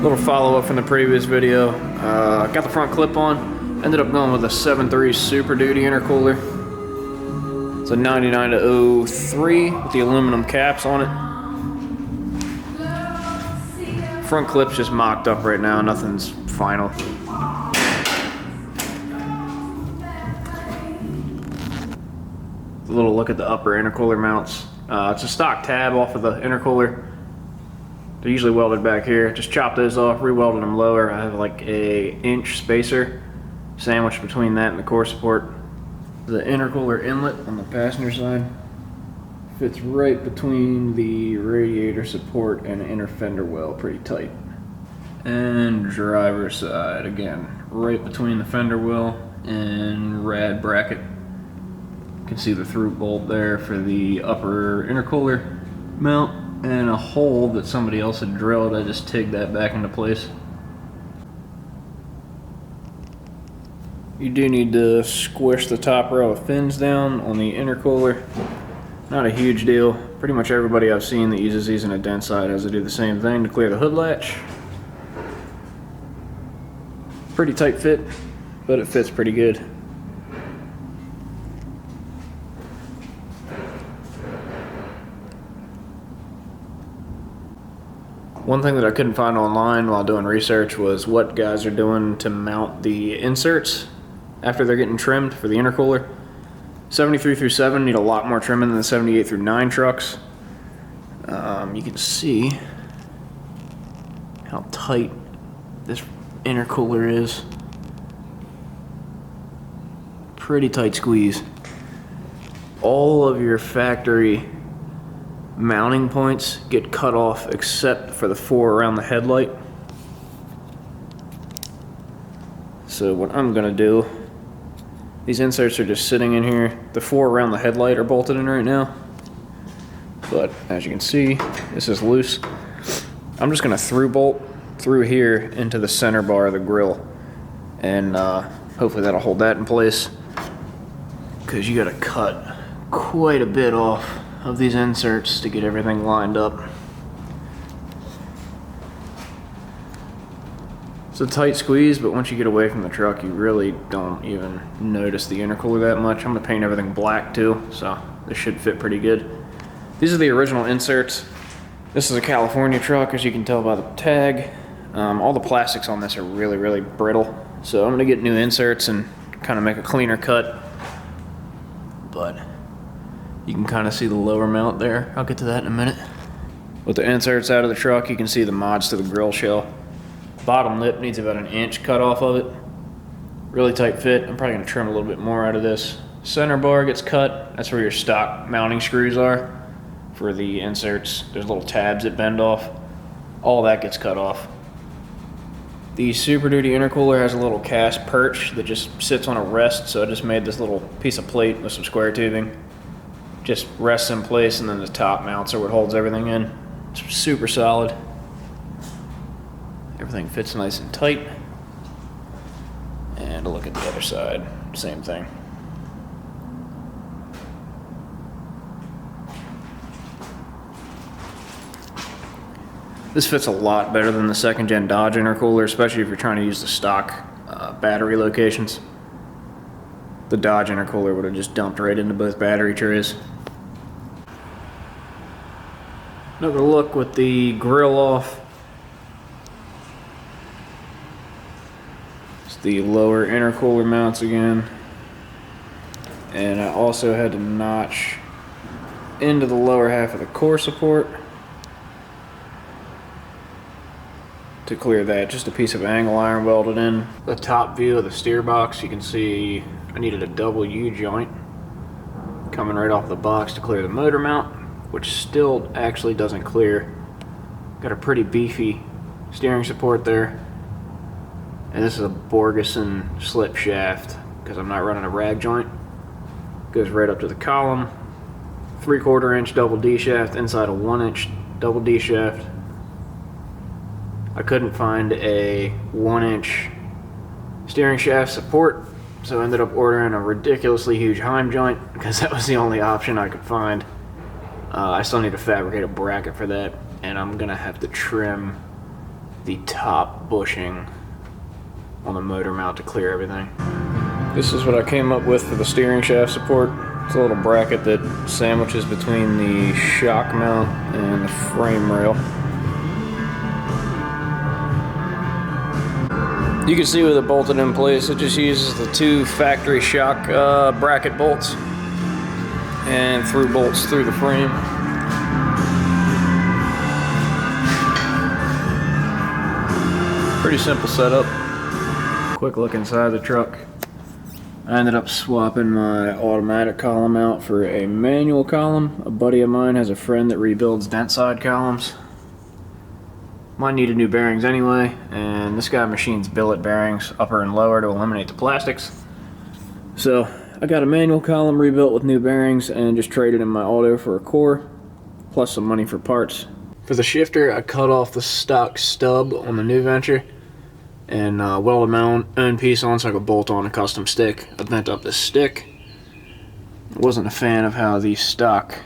Little follow-up from the previous video. Got the front clip on. Ended up going with a 7.3 Super Duty intercooler. It's a 99 to 03 with the aluminum caps on it. Front clip's just mocked up right now. Nothing's final. A little look at the upper intercooler mounts. It's a stock tab off of the intercooler. They're usually welded back here. Just chopped those off, re-welded them lower. I have like a inch spacer sandwiched between that and the core support. The intercooler inlet on the passenger side fits right between the radiator support and inner fender well, pretty tight. And driver side, again, right between the fender well and rad bracket. You can see the through bolt there for the upper intercooler mount and a hole that somebody else had drilled. I just tigged that back into place. You do need to squish the top row of fins down on the intercooler. Not a huge deal. Pretty much everybody I've seen that uses these in a dent side has to do the same thing to clear the hood latch. Pretty tight fit, but it fits pretty good. One thing that I couldn't find online while doing research was what guys are doing to mount the inserts after they're getting trimmed for the intercooler. 73 through 7 need a lot more trimming than the 78 through 9 trucks. You can see how tight this intercooler is. Pretty tight squeeze. All of your factory mounting points get cut off except for the 4 around the headlight. So what I'm gonna do, these inserts are just sitting in here. The 4 around the headlight are bolted in right now, but as you can see, this is loose. I'm just gonna through bolt through here into the center bar of the grill, and hopefully that'll hold that in place, because you gotta cut quite a bit off of these inserts to get everything lined up. It's a tight squeeze, but once you get away from the truck, you really don't even notice the intercooler that much. I'm gonna paint everything black too, so this should fit pretty good. These are the original inserts. This is a California truck, as you can tell by the tag. All the plastics on this are really, really brittle, so I'm gonna get new inserts and kind of make a cleaner cut. But you can kind of see the lower mount there. I'll get to that in a minute. With the inserts out of the truck, you can see the mods to the grill shell. Bottom lip needs about an inch cut off of it. Really tight fit. I'm probably gonna trim a little bit more out of this. Center bar gets cut. That's where your stock mounting screws are for the inserts. There's little tabs that bend off. All that gets cut off. The Super Duty intercooler has a little cast perch that just sits on a rest, so I just made this little piece of plate with some square tubing. Just rests in place, and then the top mounts are what holds everything in. It's super solid. Everything fits nice and tight. And a look at the other side, same thing. This fits a lot better than the second gen Dodge intercooler, especially if you're trying to use the stock battery locations. The Dodge intercooler would have just dumped right into both battery trays. Another look with the grill off. It's the lower intercooler mounts again. And I also had to notch into the lower half of the core support to clear that. Just a piece of angle iron welded in. The top view of the steer box, you can see I needed a double U-joint coming right off the box to clear the motor mount, which still actually doesn't clear. Got a pretty beefy steering support there. And this is a Borgeson slip shaft, because I'm not running a rag joint. Goes right up to the column. 3/4 inch double D shaft inside a 1 inch double D shaft. I couldn't find a 1 inch steering shaft support, so I ended up ordering a ridiculously huge Heim joint, because that was the only option I could find. I still need to fabricate a bracket for that, and I'm gonna have to trim the top bushing on the motor mount to clear everything. This is what I came up with for the steering shaft support. It's a little bracket that sandwiches between the shock mount and the frame rail. You can see with it bolted in place, it just uses the 2 factory shock bracket bolts and through bolts through the frame. Pretty simple setup. Quick look inside the truck. I ended up swapping my automatic column out for a manual column. A buddy of mine has a friend that rebuilds dent side columns. Mine needed new bearings anyway, and this guy machines billet bearings, upper and lower, to eliminate the plastics. So I got a manual column rebuilt with new bearings and just traded in my auto for a core, plus some money for parts. For the shifter, I cut off the stock stub on the new Venture and welded my own piece on so I could bolt on a custom stick. I bent up this stick. I wasn't a fan of how the stock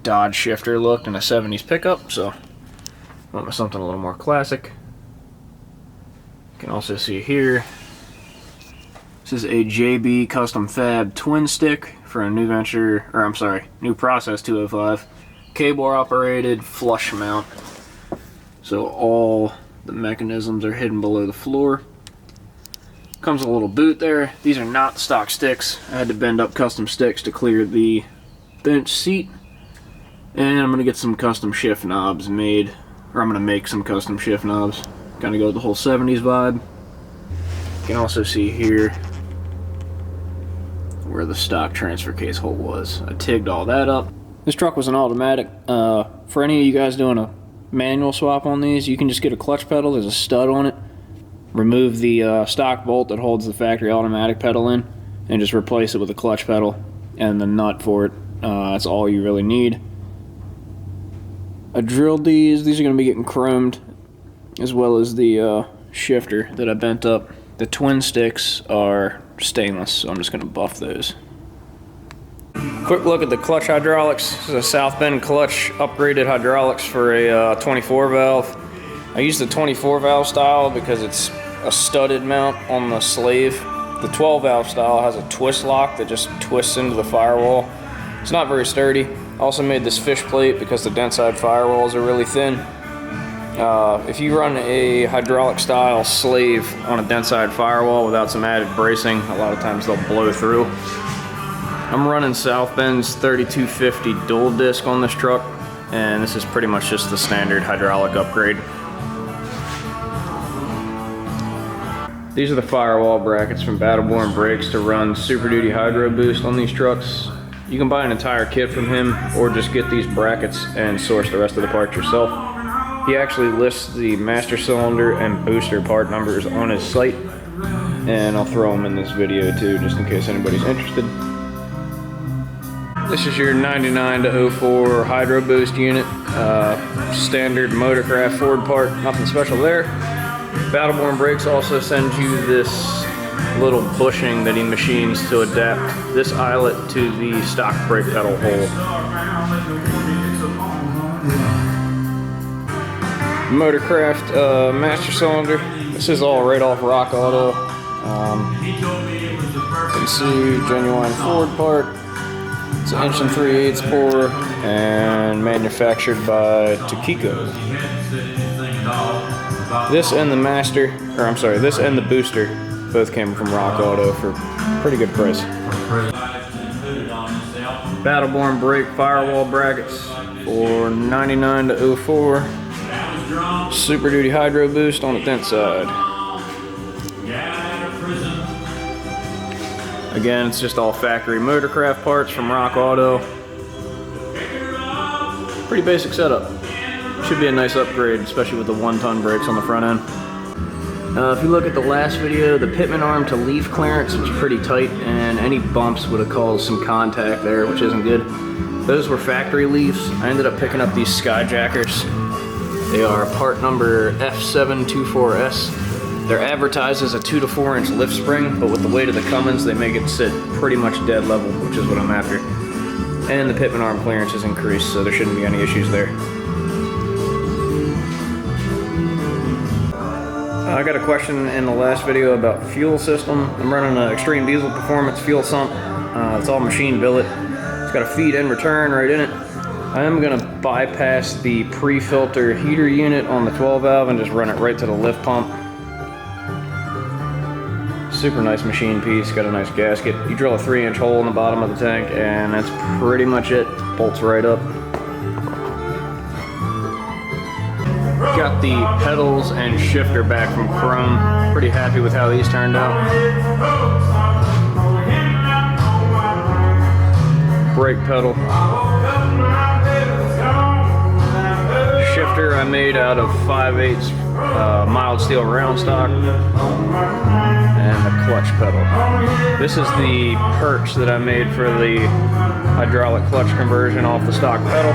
Dodge shifter looked in a 70s pickup, so I went with something a little more classic. You can also see here, this is a JB Custom Fab twin stick for a new Venture, or I'm sorry, new Process 205. Cable operated flush mount. So all the mechanisms are hidden below the floor. Comes with a little boot there. These are not stock sticks. I had to bend up custom sticks to clear the bench seat. And I'm gonna get some custom shift knobs made. Or I'm going to make some custom shift knobs. Kind of go with the whole 70s vibe. You can also see here where the stock transfer case hole was. I tigged all that up. This truck was an automatic. For any of you guys doing a manual swap on these, you can just get a clutch pedal. There's a stud on it. Remove the stock bolt that holds the factory automatic pedal in and just replace it with a clutch pedal and the nut for it. That's all you really need. I drilled these. These are going to be getting chromed, as well as the shifter that I bent up. The twin sticks are stainless, so I'm just going to buff those. Quick look at the clutch hydraulics. This is a South Bend clutch, upgraded hydraulics for a 24 valve. I use the 24 valve style because it's a studded mount on the slave. The 12 valve style has a twist lock that just twists into the firewall. It's not very sturdy. I also made this fish plate because the dent side firewalls are really thin. If you run a hydraulic style slave on a dent side firewall without some added bracing, a lot of times they'll blow through. I'm running South Bend's 3250 dual disc on this truck, and this is pretty much just the standard hydraulic upgrade. These are the firewall brackets from Battleborn Brakes to run Super Duty hydroboost on these trucks. You can buy an entire kit from him or just get these brackets and source the rest of the parts yourself. He actually lists the master cylinder and booster part numbers on his site, and I'll throw them in this video too, just in case anybody's interested. This is your 99 to 04 hydroboost unit, standard Motorcraft Ford part, nothing special there. Battleborn Brakes also sends you this little bushing that he machines to adapt this eyelet to the stock brake pedal hole. Motorcraft master cylinder. This is all right off Rock Auto. You can see genuine Ford part. It's an 1 3/8 bore and manufactured by Takiko. This and the master, or I'm sorry, this and the booster both came from Rock Auto for pretty good price. Battleborn Brake firewall brackets for 99 to 04. Super Duty Hydro Boost on the dent side. Again, it's just all factory Motorcraft parts from Rock Auto. Pretty basic setup. Should be a nice upgrade, especially with the 1-ton brakes on the front end. If you look at the last video, the pitman arm to leaf clearance was pretty tight, and any bumps would have caused some contact there, which isn't good. Those were factory leaves. I ended up picking up these Skyjackers. They are part number F724S. They're advertised as a 2 to 4 inch lift spring, but with the weight of the Cummins, they make it sit pretty much dead level, which is what I'm after. And the pitman arm clearance is increased, so there shouldn't be any issues there. I got a question in the last video about fuel system. I'm running an Extreme Diesel Performance fuel sump. It's all machine billet. It's got a feed and return right in it. I am gonna bypass the pre-filter heater unit on the 12 valve and just run it right to the lift pump. Super nice machine piece, got a nice gasket. You drill a 3-inch hole in the bottom of the tank and that's pretty much it. Bolts right up. Got the pedals and shifter back from Chrome. Pretty happy with how these turned out. Brake pedal. Shifter I made out of 5/8 mild steel round stock. And the clutch pedal. This is the perch that I made for the hydraulic clutch conversion off the stock pedal.